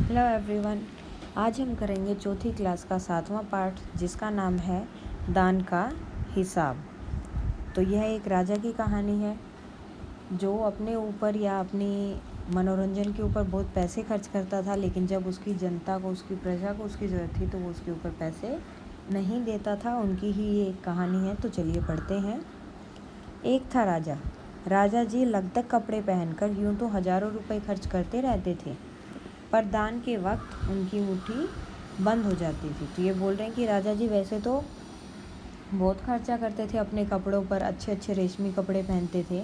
Hello everyone. आज हम करेंगे चौथी क्लास का 7वां पार्ट, जिसका नाम है दान का हिसाब। तो यह एक राजा की कहानी है जो अपने ऊपर या अपनी मनोरंजन के ऊपर बहुत पैसे खर्च करता था, लेकिन जब उसकी जनता को, उसकी प्रजा को उसकी ज़रूरत थी तो वो उसके ऊपर पैसे नहीं देता था। उनकी ही ये एक कहानी है। तो चलिए पढ़ते हैं। एक था राजा। राजा जी लगदग कपड़े पहनकर यूं तो हज़ारों रुपए खर्च करते रहते थे, पर दान के वक्त उनकी मुट्ठी बंद हो जाती थी। तो ये बोल रहे हैं कि राजा जी वैसे तो बहुत खर्चा करते थे अपने कपड़ों पर, अच्छे अच्छे रेशमी कपड़े पहनते थे,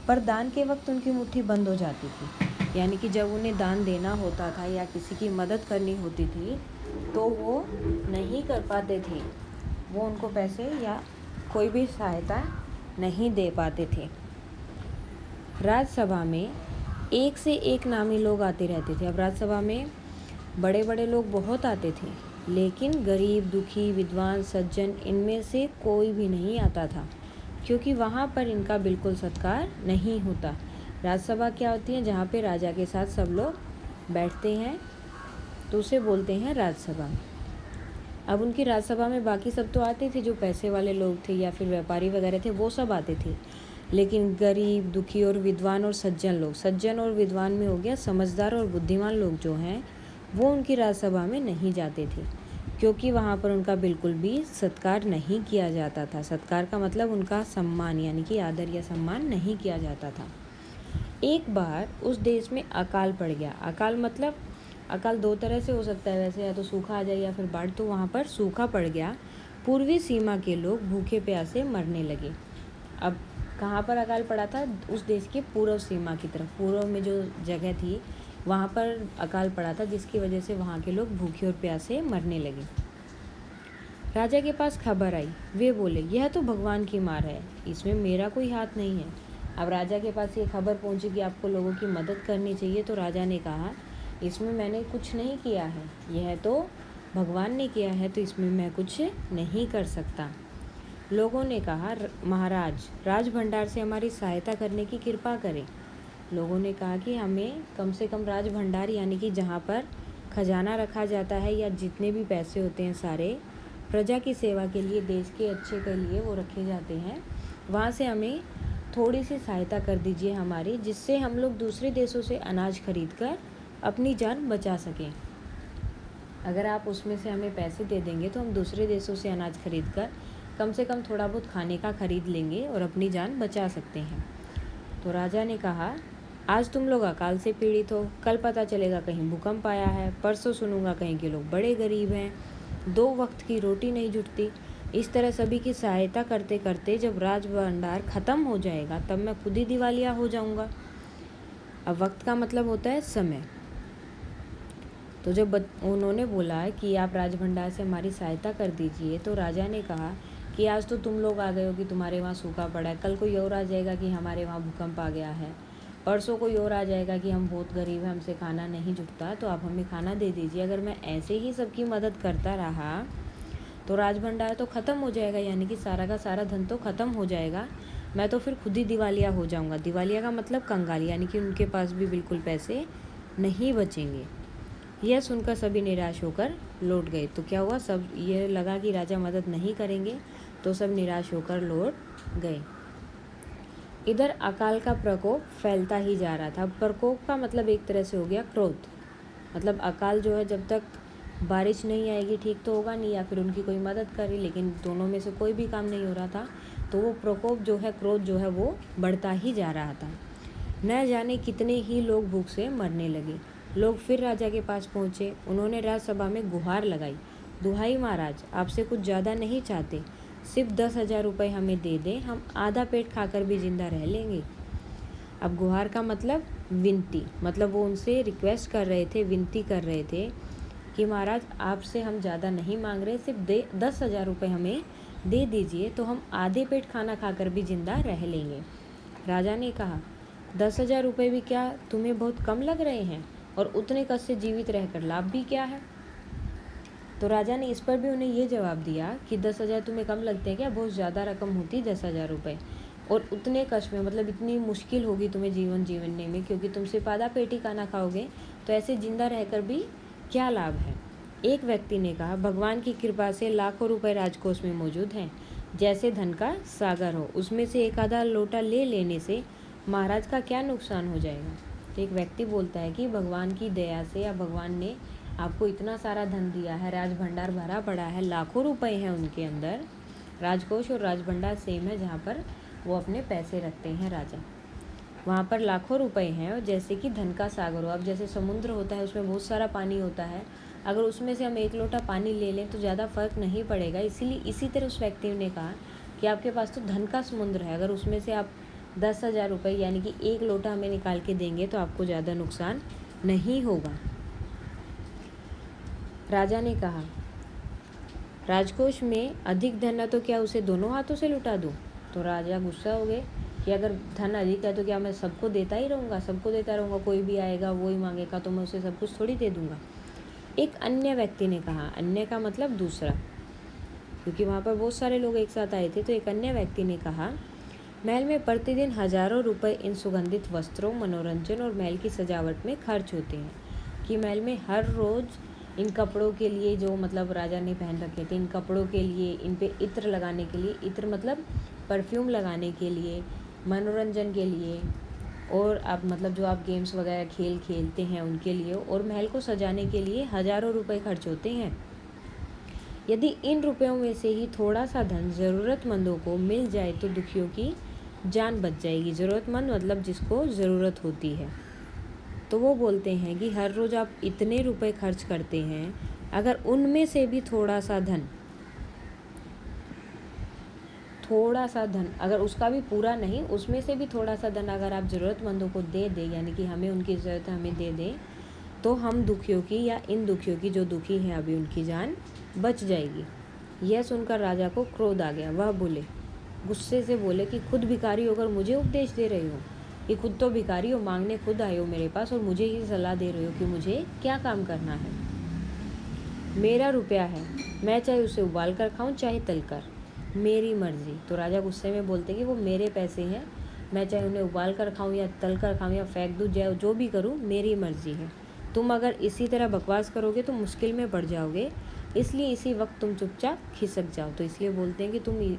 पर दान के वक्त उनकी मुट्ठी बंद हो जाती थी। यानी कि जब उन्हें दान देना होता था या किसी की मदद करनी होती थी तो वो नहीं कर पाते थे। वो उनको पैसे या कोई भी सहायता नहीं दे पाते थे। राज्यसभा में एक से एक नामी लोग आते रहते थे। अब राज्यसभा में बड़े बड़े लोग बहुत आते थे, लेकिन गरीब, दुखी, विद्वान, सज्जन, इनमें से कोई भी नहीं आता था, क्योंकि वहाँ पर इनका बिल्कुल सत्कार नहीं होता। राज्यसभा क्या होती है? जहाँ पे राजा के साथ सब लोग बैठते हैं, तो उसे बोलते हैं राज्यसभा। अब उनकी राज्यसभा में बाकी सब तो आते थे, जो पैसे वाले लोग थे या फिर व्यापारी वगैरह थे, वो सब आते थे। लेकिन गरीब, दुखी और विद्वान और सज्जन लोग, सज्जन और विद्वान में हो गया समझदार और बुद्धिमान लोग जो हैं, वो उनकी राज्यसभा में नहीं जाते थे, क्योंकि वहाँ पर उनका बिल्कुल भी सत्कार नहीं किया जाता था। सत्कार का मतलब उनका सम्मान, यानी कि आदर या सम्मान नहीं किया जाता था। एक बार उस देश में अकाल पड़ गया। अकाल मतलब अकाल दो तरह से हो सकता है वैसे, या तो सूखा आ जाए या फिर बाढ़। तो वहाँ पर सूखा पड़ गया। पूर्वी सीमा के लोग भूखे प्यासे मरने लगे। अब कहाँ पर अकाल पड़ा था? उस देश के पूर्व सीमा की तरफ, पूर्व में जो जगह थी वहाँ पर अकाल पड़ा था, जिसकी वजह से वहाँ के लोग भूखे और प्यासे मरने लगे। राजा के पास खबर आई। वे बोले, यह तो भगवान की मार है, इसमें मेरा कोई हाथ नहीं है। अब राजा के पास ये खबर पहुंची कि आपको लोगों की मदद करनी चाहिए। तो राजा ने कहा, इसमें मैंने कुछ नहीं किया है, यह तो भगवान ने किया है, तो इसमें मैं कुछ नहीं कर सकता। लोगों ने कहा, महाराज, राज भंडार से हमारी सहायता करने की कृपा करें। लोगों ने कहा कि हमें कम से कम राज भंडार, यानी कि जहाँ पर खजाना रखा जाता है या जितने भी पैसे होते हैं सारे प्रजा की सेवा के लिए, देश के अच्छे के लिए वो रखे जाते हैं, वहाँ से हमें थोड़ी सी सहायता कर दीजिए हमारी, जिससे हम लोग दूसरे देशों से अनाज खरीद कर अपनी जान बचा सकें। अगर आप उसमें से हमें पैसे दे देंगे तो हम दूसरे देशों से अनाज खरीद कर कम से कम थोड़ा बहुत खाने का खरीद लेंगे और अपनी जान बचा सकते हैं। तो राजा ने कहा, आज तुम लोग अकाल से पीड़ित हो, कल पता चलेगा कहीं भूकंप आया है, परसों सुनूंगा कहीं के लोग बड़े गरीब हैं, 2 वक्त की रोटी नहीं जुटती। इस तरह सभी की सहायता करते करते जब राज भंडार ख़त्म हो जाएगा तब मैं खुद ही दिवालिया हो जाऊंगा। अब वक्त का मतलब होता है समय। तो जब उन्होंने बोला कि आप राज भंडार से हमारी सहायता कर दीजिए, तो राजा ने कहा कि आज तो तुम लोग आ गए हो कि तुम्हारे वहाँ सूखा पड़ा है, कल कोई और आ जाएगा कि हमारे वहाँ भूकंप आ गया है, परसों कोई और आ जाएगा कि हम बहुत गरीब हैं, हमसे खाना नहीं जुटता, तो आप हमें खाना दे दीजिए। अगर मैं ऐसे ही सबकी मदद करता रहा तो राज भंडार तो ख़त्म हो जाएगा, यानी कि सारा का सारा धन तो ख़त्म हो जाएगा। मैं तो फिर खुद ही दिवालिया हो जाऊँगा। दिवालिया का मतलब कंगाल, यानी कि उनके पास भी बिल्कुल पैसे नहीं बचेंगे। यह सुनकर सभी निराश होकर लौट गए। तो क्या हुआ? सब ये लगा कि राजा मदद नहीं करेंगे, तो सब निराश होकर लौट गए। इधर अकाल का प्रकोप फैलता ही जा रहा था। प्रकोप का मतलब एक तरह से हो गया क्रोध। मतलब अकाल जो है, जब तक बारिश नहीं आएगी ठीक तो होगा नहीं, या फिर उनकी कोई मदद करी, लेकिन दोनों में से कोई भी काम नहीं हो रहा था, तो वो प्रकोप जो है, क्रोध जो है, वो बढ़ता ही जा रहा था। न जाने कितने ही लोग भूख से मरने लगे। लोग फिर राजा के पास पहुँचे। उन्होंने राज्यसभा में गुहार लगाई, दुहाई महाराज, आपसे कुछ ज़्यादा नहीं चाहते, सिर्फ 10,000 रुपये हमें दे दें, हम आधा पेट खाकर भी जिंदा रह लेंगे। अब गुहार का मतलब विनती, मतलब वो उनसे रिक्वेस्ट कर रहे थे, विनती कर रहे थे कि महाराज आपसे हम ज़्यादा नहीं मांग रहे, सिर्फ 10,000 रुपये हमें दे दीजिए, तो हम आधे पेट खाना खाकर भी जिंदा रह लेंगे। राजा ने कहा, 10,000 रुपये भी क्या तुम्हें बहुत कम लग रहे हैं? और उतने कष्ट से जीवित रहकर लाभ भी क्या है? तो राजा ने इस पर भी उन्हें ये जवाब दिया कि 10,000 तुम्हें कम लगते हैं क्या? बहुत ज़्यादा रकम होती 10,000 रुपये, और उतने कष्ट में, मतलब इतनी मुश्किल होगी तुम्हें जीवन जीने में, क्योंकि तुम सिर्फ आधा पेट ही खाना खाओगे, तो ऐसे जिंदा रहकर भी क्या लाभ है। एक व्यक्ति ने कहा, भगवान की कृपा से लाखों रुपए राजकोष में मौजूद हैं, जैसे धन का सागर हो, उसमें से एक आधा लोटा ले लेने से महाराज का क्या नुकसान हो जाएगा। तो एक व्यक्ति बोलता है कि भगवान की दया से या भगवान ने आपको इतना सारा धन दिया है, राज भंडार भरा पड़ा है, लाखों रुपए हैं उनके अंदर। राजकोष और राज भंडार सेम है, जहाँ पर वो अपने पैसे रखते हैं राजा, वहाँ पर लाखों रुपए हैं। और जैसे कि धन का सागर हो, अब जैसे समुद्र होता है उसमें बहुत सारा पानी होता है, अगर उसमें से हम एक लोटा पानी ले लें तो ज़्यादा फर्क नहीं पड़ेगा। इसीलिए इसी तरह उस व्यक्ति ने कहा कि आपके पास तो धन का समुद्र है, अगर उसमें से आप 10,000 रुपये यानी कि एक लोटा हमें निकाल के देंगे तो आपको ज़्यादा नुकसान नहीं होगा। राजा ने कहा, राजकोष में अधिक धन है तो क्या उसे दोनों हाथों से लुटा दूँ। तो राजा गुस्सा हो गए कि अगर धन अधिक है तो क्या मैं सबको देता ही रहूँगा, सबको देता रहूँगा, कोई भी आएगा वो ही मांगेगा तो मैं उसे सब कुछ थोड़ी दे दूँगा। एक अन्य व्यक्ति ने कहा, अन्य का मतलब दूसरा, क्योंकि वहाँ पर बहुत सारे लोग एक साथ आए थे। तो एक अन्य व्यक्ति ने कहा, महल में प्रतिदिन हजारों रुपए इन सुगंधित वस्त्रों, मनोरंजन और महल की सजावट में खर्च होते हैं, कि महल में हर रोज़ इन कपड़ों के लिए जो मतलब राजा ने पहन रखे थे, इन कपड़ों के लिए, इन पे इत्र लगाने के लिए, इत्र मतलब परफ्यूम लगाने के लिए, मनोरंजन के लिए, और आप मतलब जो आप गेम्स वगैरह खेलते हैं उनके लिए, और महल को सजाने के लिए हजारों रुपए खर्च होते हैं। यदि इन रुपयों में से ही थोड़ा सा धन ज़रूरतमंदों को मिल जाए तो दुखियों की जान बच जाएगी। ज़रूरतमंद मतलब जिसको ज़रूरत होती है। तो वो बोलते हैं कि हर रोज़ आप इतने रुपए खर्च करते हैं, अगर उनमें से भी थोड़ा सा धन अगर उसका भी पूरा नहीं, उसमें से भी थोड़ा सा धन अगर आप ज़रूरतमंदों को दे दें, यानी कि हमें उनकी ज़रूरत है हमें दे दें, तो हम दुखियों की या इन दुखियों की, जो दुखी हैं अभी, उनकी जान बच जाएगी। यह सुनकर राजा को क्रोध आ गया। वह बोले, गुस्से से बोले कि खुद भिखारी होकर मुझे उपदेश दे रहे हो, कि खुद तो भिखारी हो, मांगने खुद आए हो मेरे पास और मुझे ही सलाह दे रहे हो कि मुझे क्या काम करना है। मेरा रुपया है, मैं चाहे उसे उबाल कर खाऊं चाहे तल कर, मेरी मर्जी। तो राजा गुस्से में बोलते कि वो मेरे पैसे हैं, मैं चाहे उन्हें उबाल कर खाऊं या तल कर खाऊं या फेंक दूं, जो भी करूं मेरी मर्जी है। तुम अगर इसी तरह बकवास करोगे तो मुश्किल में पड़ जाओगे, इसलिए इसी वक्त तुम चुपचाप खिसक जाओ। तो इसलिए बोलते हैं कि तुम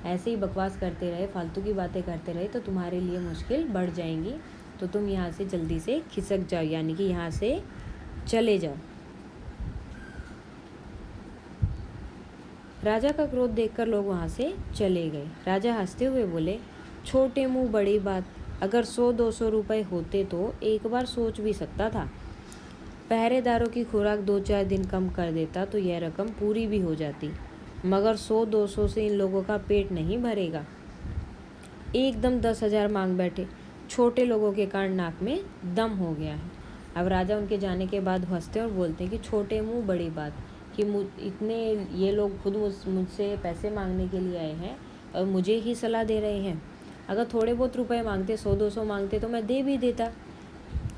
ऐसे ही बकवास करते रहे, फालतू की बातें करते रहे तो तुम्हारे लिए मुश्किल बढ़ जाएंगी, तो तुम यहाँ से जल्दी से खिसक जाओ, यानी कि यहाँ से चले जाओ। राजा का क्रोध देखकर लोग वहाँ से चले गए। राजा हंसते हुए बोले, छोटे मुंह बड़ी बात, अगर 100-200 रुपये होते तो एक बार सोच भी सकता था। पहरेदारों की खुराक 2-4 दिन कम कर देता तो यह रकम पूरी भी हो जाती, मगर 100-200 से इन लोगों का पेट नहीं भरेगा। एकदम 10,000 मांग बैठे। छोटे लोगों के कारण नाक में दम हो गया है। अब राजा उनके जाने के बाद हंसते और बोलते हैं कि छोटे मुंह बड़ी बात, कि इतने ये लोग खुद मुझसे पैसे मांगने के लिए आए हैं और मुझे ही सलाह दे रहे हैं। अगर थोड़े बहुत रुपए मांगते, 100-200 मांगते तो मैं दे भी देता,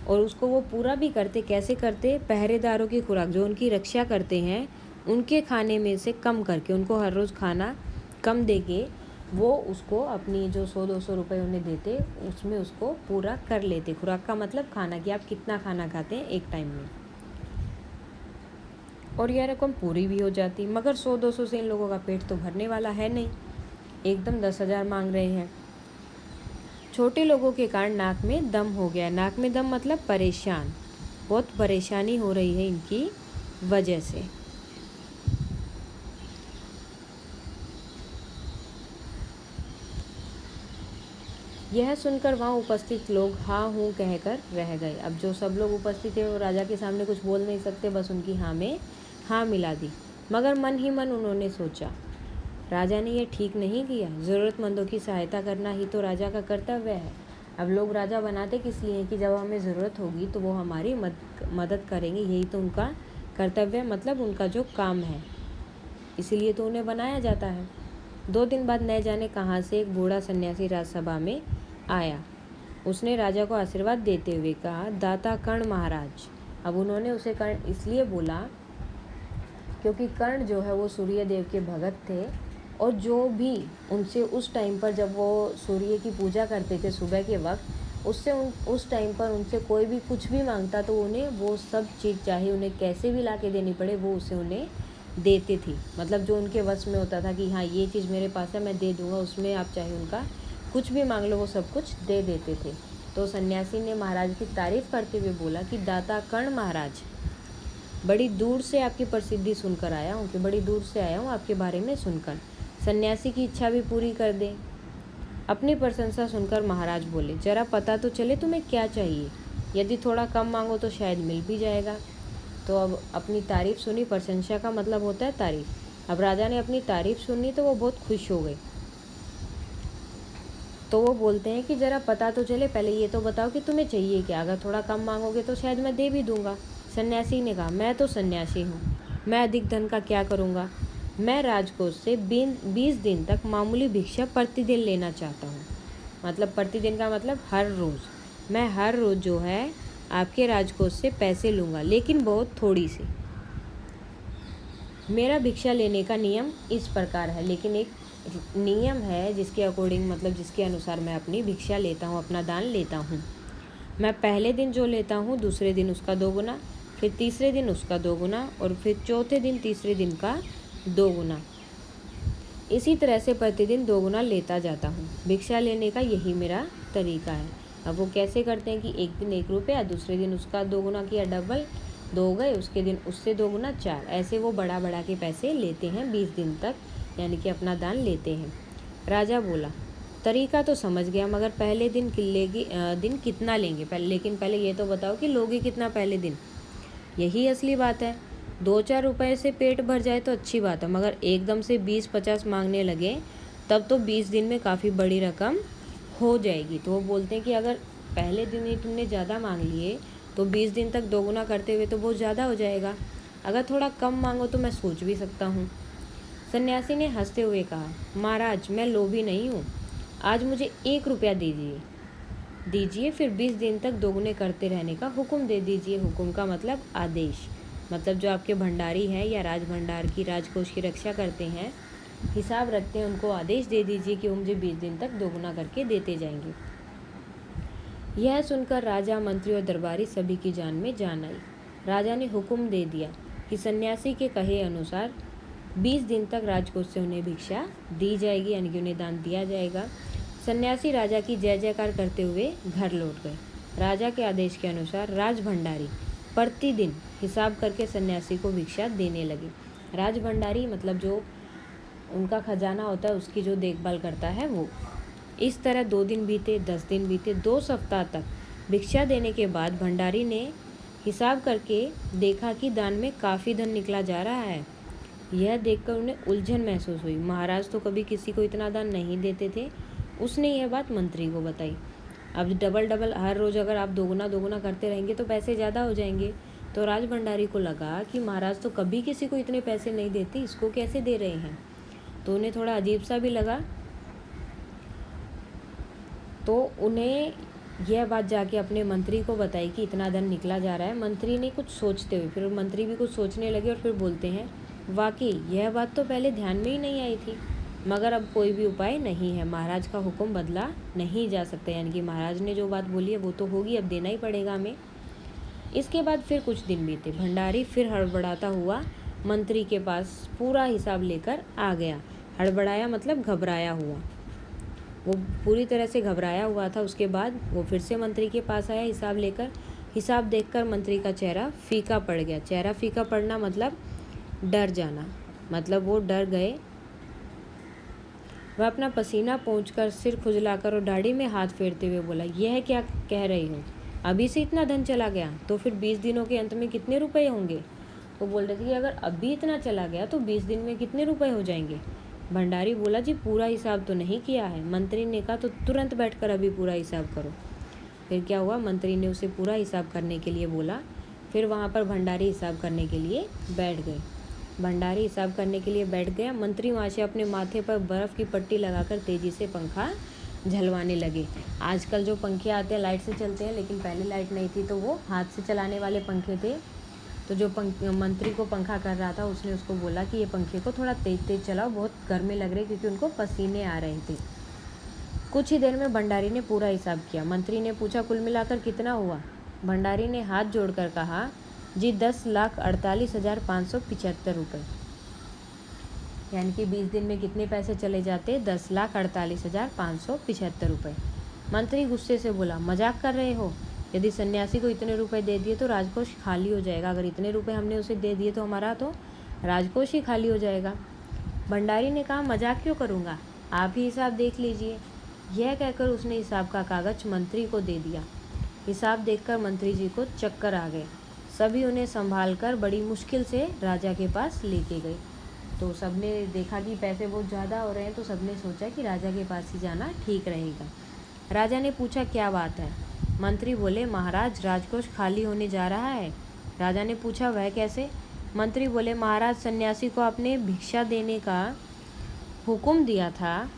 और उसको वो पूरा भी करते। कैसे करते? पहरेदारों की खुराक, जो उनकी रक्षा करते हैं, उनके खाने में से कम करके, उनको हर रोज़ खाना कम देके वो उसको अपनी जो 100-200 रुपये उन्हें देते, उसमें उसको पूरा कर लेते। खुराक का मतलब खाना, कि आप कितना खाना खाते हैं एक टाइम में, और यह रकम पूरी भी हो जाती। मगर 100-200 से इन लोगों का पेट तो भरने वाला है नहीं, एकदम 10,000 मांग रहे हैं। छोटे लोगों के कारण नाक में दम हो गया। नाक में दम मतलब परेशान, बहुत परेशानी हो रही है इनकी वजह से। यह सुनकर वहाँ उपस्थित लोग हाँ हूँ कहकर रह गए। अब जो सब लोग उपस्थित थे वो राजा के सामने कुछ बोल नहीं सकते, बस उनकी हाँ में हाँ मिला दी। मगर मन ही मन उन्होंने सोचा, राजा ने यह ठीक नहीं किया, ज़रूरतमंदों की सहायता करना ही तो राजा का कर्तव्य है। अब लोग राजा बनाते किस लिए? कि जब हमें ज़रूरत होगी तो वो हमारी मदद करेंगे, यही तो उनका कर्तव्य, मतलब उनका जो काम है, इसीलिए तो उन्हें बनाया जाता है। 2 दिन बाद न जाने कहाँ से एक बूढ़ा सन्यासी राजसभा में आया। उसने राजा को आशीर्वाद देते हुए कहा, दाता कर्ण महाराज। अब उन्होंने उसे कर्ण इसलिए बोला क्योंकि कर्ण जो है वो सूर्य देव के भगत थे, और जो भी उनसे उस टाइम पर जब वो सूर्य की पूजा करते थे सुबह के वक्त, उससे उस टाइम पर उनसे कोई भी कुछ भी मांगता तो उन्हें वो सब चीज़, चाहे उन्हें कैसे भी ला के देनी पड़े, वो उसे उन्हें देती थी। मतलब जो उनके वश में होता था कि हाँ ये चीज़ मेरे पास है मैं दे दूँगा, उसमें आप चाहे उनका कुछ भी मांग लो वो सब कुछ दे देते थे। तो सन्यासी ने महाराज की तारीफ़ करते हुए बोला कि दाता कर्ण महाराज, बड़ी दूर से आपकी प्रसिद्धि सुनकर आया हूँ, कि बड़ी दूर से आया हूँ आपके बारे में सुनकर, सन्यासी की इच्छा भी पूरी कर दे। अपनी प्रशंसा सुनकर महाराज बोले, जरा पता तो चले तुम्हें क्या चाहिए, यदि थोड़ा कम मांगो तो शायद मिल भी जाएगा। तो अब अपनी तारीफ़ सुनी, प्रशंसा का मतलब होता है तारीफ़। अब राजा ने अपनी तारीफ़ सुनी तो वो बहुत खुश हो गए। तो वो बोलते हैं कि ज़रा पता तो चले, पहले ये तो बताओ कि तुम्हें चाहिए क्या, अगर थोड़ा कम मांगोगे तो शायद मैं दे भी दूंगा। सन्यासी ने कहा, मैं तो सन्यासी हूँ, मैं अधिक धन का क्या करूँगा, मैं राजकोष से 20 दिन तक मामूली भिक्षा प्रतिदिन लेना चाहता हूँ। मतलब प्रतिदिन का मतलब हर रोज़, मैं हर रोज़ जो है आपके राजकोष से पैसे लूँगा, लेकिन बहुत थोड़ी सी। मेरा भिक्षा लेने का नियम इस प्रकार है, लेकिन एक नियम है जिसके अकॉर्डिंग, मतलब जिसके अनुसार मैं अपनी भिक्षा लेता हूँ, अपना दान लेता हूँ। मैं पहले दिन जो लेता हूँ दूसरे दिन उसका 2 गुना, फिर तीसरे दिन उसका 2 गुना, और फिर चौथे दिन तीसरे दिन का 2 गुना। इसी तरह से प्रतिदिन 2 गुना लेता जाता हूँ। भिक्षा लेने का यही मेरा तरीका है। अब वो कैसे करते हैं कि एक दिन 1 रुपया, दूसरे दिन उसका 2 गुना किया, डबल 2 हो गए, उसके दिन उससे 2 गुना 4, ऐसे वो बढ़ा बढ़ा के पैसे लेते हैं 20 दिन तक, यानी कि अपना दान लेते हैं। राजा बोला, तरीका तो समझ गया, मगर पहले दिन दिन कितना लेंगे, लेकिन पहले ये तो बताओ कि लोगे कितना पहले दिन, यही असली बात है। 2-4 रुपए से पेट भर जाए तो अच्छी बात है, मगर एकदम से 20-50 मांगने लगे तब तो 20 दिन में काफ़ी बड़ी रकम हो जाएगी। तो वो बोलते हैं कि अगर पहले दिन ही तुमने ज़्यादा मांग लिए तो 20 दिन तक 2 गुना करते हुए तो बहुत ज़्यादा हो जाएगा, अगर थोड़ा कम मांगो तो मैं सोच भी सकता हूँ। सन्यासी ने हंसते हुए कहा, महाराज मैं लोभी नहीं हूँ, आज मुझे 1 रुपया दीजिए, फिर 20 दिन तक दोगुने करते रहने का हुक्म दे दीजिए। हुक्म का मतलब आदेश, मतलब जो आपके भंडारी हैं या राज भंडार की, राजकोष की रक्षा करते हैं, हिसाब रखते हैं, उनको आदेश दे दीजिए कि वो मुझे 20 दिन तक दोगुना करके देते जाएंगे। यह सुनकर राजा, मंत्री और दरबारी सभी की जान में जान आई। राजा ने हुक्म दे दिया कि सन्यासी के कहे अनुसार 20 दिन तक राजकोष से उन्हें भिक्षा दी जाएगी, यानी कि उन्हें दान दिया जाएगा। सन्यासी राजा की जय जयकार करते हुए घर लौट गए। राजा के आदेश के अनुसार राज भंडारी प्रतिदिन हिसाब करके सन्यासी को भिक्षा देने लगे। राज भंडारी मतलब जो उनका खजाना होता है उसकी जो देखभाल करता है वो। इस तरह 2 दिन बीते, 10 दिन बीते, 2 सप्ताह तक भिक्षा देने के बाद भंडारी ने हिसाब करके देखा कि दान में काफ़ी धन निकला जा रहा है। यह देखकर उन्हें उलझन महसूस हुई। महाराज तो कभी किसी को इतना दान नहीं देते थे। उसने यह बात मंत्री को बताई। अब डबल हर रोज़ अगर आप दोगुना करते रहेंगे तो पैसे ज़्यादा हो जाएंगे। तो राज भंडारी को लगा कि महाराज तो कभी किसी को इतने पैसे नहीं देते, इसको कैसे दे रहे हैं। तो उन्हें थोड़ा अजीब सा भी लगा। तो उन्हें यह बात जाके अपने मंत्री को बताई कि इतना धन निकला जा रहा है। मंत्री ने कुछ सोचते हुए, फिर मंत्री भी कुछ सोचने लगे और फिर बोलते हैं, वाकई यह बात तो पहले ध्यान में ही नहीं आई थी, मगर अब कोई भी उपाय नहीं है, महाराज का हुक्म बदला नहीं जा सकता, यानी कि महाराज ने जो बात बोली है वो तो होगी, अब देना ही पड़ेगा हमें। इसके बाद फिर कुछ दिन बीते। भंडारी फिर हड़बड़ाता हुआ मंत्री के पास पूरा हिसाब लेकर आ गया। हड़बड़ाया मतलब घबराया हुआ, वो पूरी तरह से घबराया हुआ था। उसके बाद वो फिर से मंत्री के पास आया हिसाब लेकर। हिसाब देखकर मंत्री का चेहरा फीका पड़ गया। चेहरा फीका पड़ना मतलब डर जाना, मतलब वो डर गए। वह अपना पसीना पोंछकर, सिर खुजलाकर और दाढ़ी में हाथ फेरते हुए बोला, यह क्या कह रही हो, अभी से इतना धन चला गया तो फिर 20 दिनों के अंत में कितने रुपए होंगे। वो बोल रहे थे कि अगर अभी इतना चला गया तो 20 दिन में कितने रुपए हो जाएंगे। भंडारी बोला, जी पूरा हिसाब तो नहीं किया है। मंत्री ने कहा, तो तुरंत बैठकर अभी पूरा हिसाब करो। फिर क्या हुआ, मंत्री ने उसे पूरा हिसाब करने के लिए बोला। फिर वहाँ पर भंडारी हिसाब करने के लिए बैठ गए। भंडारी हिसाब करने के लिए बैठ गया। मंत्री वहाँ से अपने माथे पर बर्फ़ की पट्टी लगाकर तेज़ी से पंखा झलवाने लगे। आजकल जो पंखे आते हैं लाइट से चलते हैं, लेकिन पहले लाइट नहीं थी तो वो हाथ से चलाने वाले पंखे थे। तो जो मंत्री को पंखा कर रहा था उसने उसको बोला कि ये पंखे को थोड़ा तेज़ तेज़ चलाओ, बहुत गर्मी लग रही, क्योंकि उनको पसीने आ रहे थे। कुछ ही देर में भंडारी ने पूरा हिसाब किया। मंत्री ने पूछा, कुल मिलाकर कितना हुआ? भंडारी ने हाथ जोड़कर कहा, जी 10,48,575 रुपये। यानी कि 20 दिन में कितने पैसे चले जाते? 10,48,575 रुपये। मंत्री गुस्से से बोला, मजाक कर रहे हो? यदि सन्यासी को इतने रुपए दे दिए तो राजकोष खाली हो जाएगा। अगर इतने रुपए हमने उसे दे दिए तो हमारा तो राजकोष ही खाली हो जाएगा। भंडारी ने कहा, मजाक क्यों करूँगा, आप ही हिसाब देख लीजिए। यह कहकर उसने हिसाब का कागज मंत्री को दे दिया। हिसाब देखकर मंत्री जी को चक्कर आ गए। सभी उन्हें संभाल कर बड़ी मुश्किल से राजा के पास लेके गए। तो सबने देखा कि पैसे बहुत ज़्यादा हो रहे हैं, तो सबने सोचा कि राजा के पास ही जाना ठीक रहेगा। राजा ने पूछा, क्या बात है? मंत्री बोले, महाराज राजकोष खाली होने जा रहा है। राजा ने पूछा, वह कैसे? मंत्री बोले, महाराज सन्यासी को आपने भिक्षा देने का हुक्म दिया था,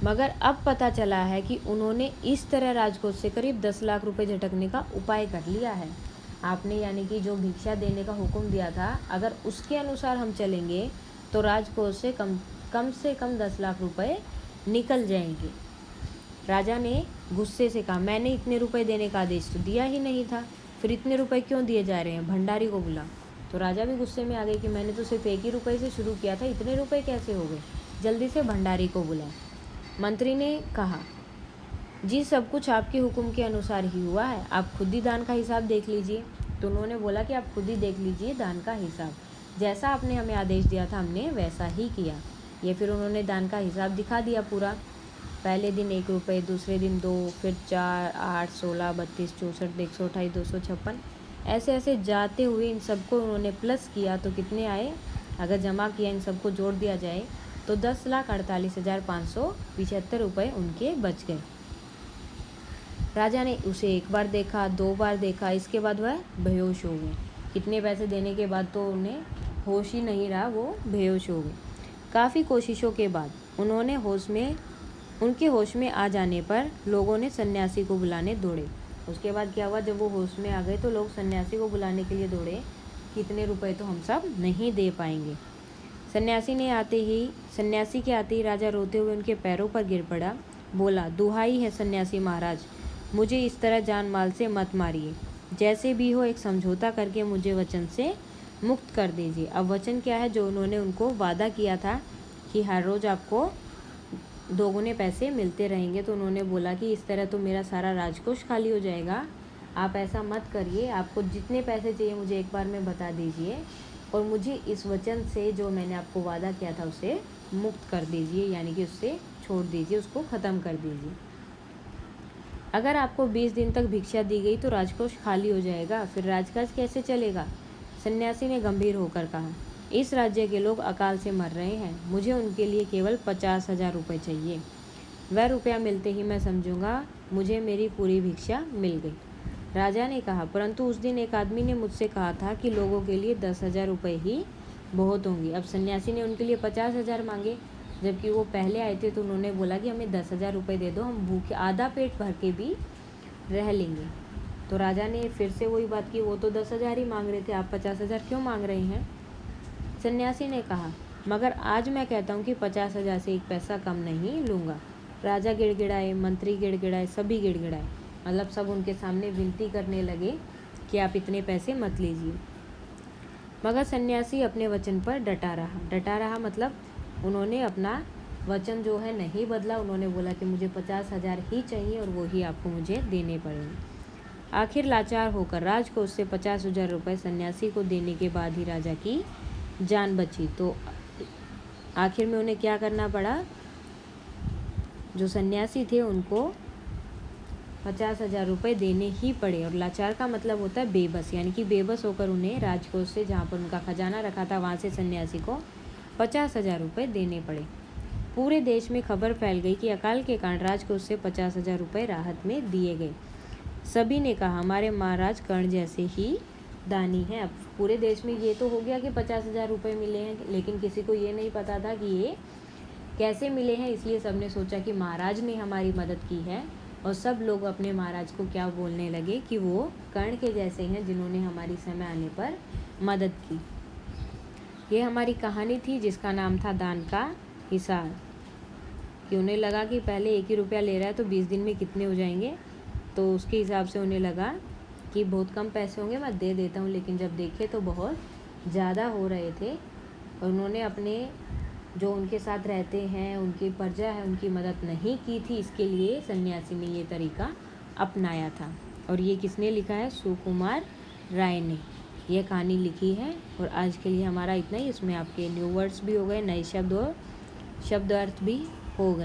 मगर अब पता चला है कि उन्होंने इस तरह राजकोष से करीब 10 लाख रुपए झटकने का उपाय कर लिया है। आपने यानी कि जो भिक्षा देने का हुक्म दिया था, अगर उसके अनुसार हम चलेंगे तो राजकोष से कम से कम 10 लाख रुपए निकल जाएंगे। राजा ने गुस्से से कहा, मैंने इतने रुपए देने का आदेश तो दिया ही नहीं था, फिर इतने रुपए क्यों दिए जा रहे हैं? भंडारी को बुला। तो राजा भी गुस्से में आ गए कि मैंने तो सिर्फ 1 ही रुपये से शुरू किया था, इतने रुपए कैसे हो गए? जल्दी से भंडारी को बुलाए। मंत्री ने कहा, जी सब कुछ आपके हुक्म के अनुसार ही हुआ है, आप खुद ही दान का हिसाब देख लीजिए। तो उन्होंने बोला कि आप खुद ही देख लीजिए दान का हिसाब, जैसा आपने हमें आदेश दिया था हमने वैसा ही किया। ये फिर उन्होंने दान का हिसाब दिखा दिया पूरा। पहले दिन 1 रुपये, दूसरे दिन 2, फिर 4, 8, 16, 32, 64, 128, 256, ऐसे ऐसे जाते हुए इन सबको उन्होंने प्लस किया तो कितने आए? अगर जमा किया, इन सबको जोड़ दिया जाए तो 10,48,575 रुपये उनके बच गए। राजा ने उसे 1 बार देखा, 2 बार देखा, इसके बाद वह बेहोश हो गए। कितने पैसे देने के बाद तो उन्हें होश ही नहीं रहा, वो बेहोश हो गए। काफ़ी कोशिशों के बाद उनके होश में आ जाने पर लोगों ने सन्यासी को बुलाने दौड़े। उसके बाद क्या हुआ, जब वो होश में आ गए तो लोग सन्यासी को बुलाने के लिए दौड़े, कितने रुपए तो हम सब नहीं दे पाएंगे। सन्यासी के आते ही राजा रोते हुए उनके पैरों पर गिर पड़ा। बोला, दुहाई है सन्यासी महाराज, मुझे इस तरह जान माल से मत मारिए, जैसे भी हो एक समझौता करके मुझे वचन से मुक्त कर दीजिए। अब वचन क्या है? जो उन्होंने उनको वादा किया था कि हर रोज़ आपको दोगुने पैसे मिलते रहेंगे, तो उन्होंने बोला कि इस तरह तो मेरा सारा राजकोष खाली हो जाएगा, आप ऐसा मत करिए, आपको जितने पैसे चाहिए मुझे एक बार में बता दीजिए और मुझे इस वचन से जो मैंने आपको वादा किया था उसे मुक्त कर दीजिए, यानी कि उससे छोड़ दीजिए, उसको ख़त्म कर दीजिए। अगर आपको 20 दिन तक भिक्षा दी गई तो राजकोष खाली हो जाएगा, फिर राजकाज कैसे चलेगा? सन्यासी ने गंभीर होकर कहा, इस राज्य के लोग अकाल से मर रहे हैं, मुझे उनके लिए केवल 50,000 रुपये चाहिए। वह रुपया मिलते ही मैं समझूंगा मुझे मेरी पूरी भिक्षा मिल गई। राजा ने कहा, परंतु उस दिन एक आदमी ने मुझसे कहा था कि लोगों के लिए 10,000 रुपये ही बहुत होंगे। अब सन्यासी ने उनके लिए 50,000 मांगे, जबकि वो पहले आए थे तो उन्होंने बोला कि हमें 10,000 रुपये दे दो, हम भूखे आधा पेट भर के भी रह लेंगे। तो राजा ने फिर से वही बात की, वो तो 10,000 ही मांग रहे थे, आप 50,000 क्यों मांग रहे हैं? सन्यासी ने कहा, मगर आज मैं कहता हूँ कि 50,000 से 1 पैसा कम नहीं लूँगा। राजा गिड़गिड़ाए, मंत्री गिड़गिड़ाए, सभी गिड़गिड़ाए, मतलब सब उनके सामने विनती करने लगे कि आप इतने पैसे मत लीजिए। मगर सन्यासी अपने वचन पर डटा रहा, मतलब उन्होंने अपना वचन जो है नहीं बदला। उन्होंने बोला कि मुझे 50,000 ही चाहिए और वो ही आपको मुझे देने पड़ेंगे। आखिर लाचार होकर राजकोष से 50,000 रुपये सन्यासी को देने के बाद ही राजा की जान बची। तो आखिर में उन्हें क्या करना पड़ा? जो सन्यासी थे उनको 50,000 रुपये देने ही पड़े। और लाचार का मतलब होता है बेबस, यानी कि बेबस होकर उन्हें राजकोष से, जहाँ पर उनका खजाना रखा था, वहाँ से सन्यासी को 50,000 रुपये देने पड़े। पूरे देश में खबर फैल गई कि अकाल के कारण राजकोष से 50,000 रुपये राहत में दिए गए। सभी ने कहा, हमारे महाराज कर्ण जैसे ही दानी हैं। अब पूरे देश में ये तो हो गया कि 50,000 रुपये मिले हैं, लेकिन किसी को ये नहीं पता था कि ये कैसे मिले हैं। इसलिए सबने सोचा कि महाराज ने हमारी मदद की है, और सब लोग अपने महाराज को क्या बोलने लगे कि वो कर्ण के जैसे हैं जिन्होंने हमारी समय आने पर मदद की। ये हमारी कहानी थी जिसका नाम था दान का कि उन्हें लगा कि पहले 1 ही रुपया ले रहा है तो 20 दिन में कितने हो जाएंगे, तो उसके हिसाब से उन्हें लगा कि बहुत कम पैसे होंगे, मैं दे देता हूँ। लेकिन जब देखे तो बहुत ज़्यादा हो रहे थे, और उन्होंने अपने जो उनके साथ रहते हैं, उनकी प्रजा है, उनकी मदद नहीं की थी। इसके लिए सन्यासी ने ये तरीका अपनाया था। और ये किसने लिखा है? सुकुमार राय ने यह कहानी लिखी है। और आज के लिए हमारा इतना ही। इसमें आपके न्यू वर्ड्स भी हो गए, नए शब्द और शब्द अर्थ भी हो गए।